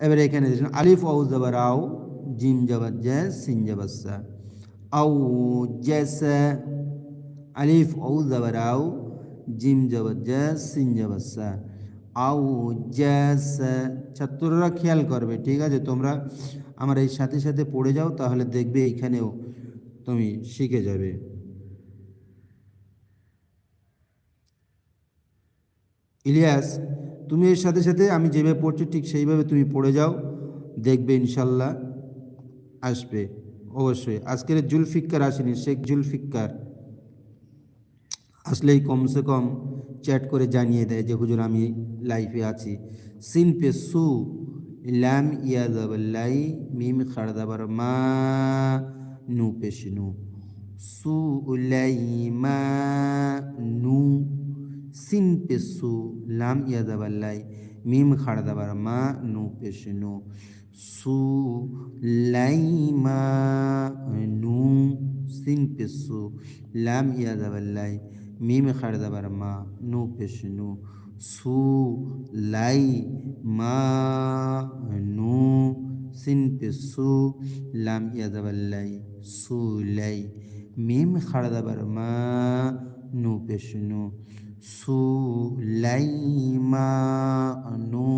এবারে এখানে দেখুন আলিফ ওয়াও জবর আও, জিম জবর জে, সিন জবর সা। আও জেসা, আলিফ ওয়াও জবর আও, জিম জবর জে, সিন জবর সা। আও জেসা। ছাত্ররা খেয়াল করবে, ঠিক আছে? তোমরা আমার এই সাথে সাথে পড়ে যাও, তাহলে দেখবে এইখানেও তুমি শিখে যাবে। ইলিয়াস, তুমি এর সাথে সাথে আমি যেভাবে পড়ছি ঠিক সেইভাবে তুমি পড়ে যাও, দেখবে ইনশাল্লাহ আসবে অবশ্যই। আজকের জুলফিকার আসেনি, শেখ জুলফিকার আসলেই কমসে কম চ্যাট করে জানিয়ে দেয় যে হুজুর আমি লাইফে আছি। সিন পে সু, ল্যাম ইয়া জাবাল্লাই, মিম খাড়দাবার মা, নু পেশ নু, সু উলাইমা, নু। সিন পে সু, লাম ইয়া জাবাল্লাই, মিম খাড়দাবার মা, নু পেশ নু, সু লাইমা, নু। সিন পে সু, লাম ইয়া জাবাল্লাই, মিম খাড় দাবার মা, নু পেশ নু, সু লাই মা, নু। সিন পে সু, লাম ইয়া জাবাল্লাই, সু লাই, মিম খাড় দাবার মা, নু পেশ নু, সু লাই মা, নু।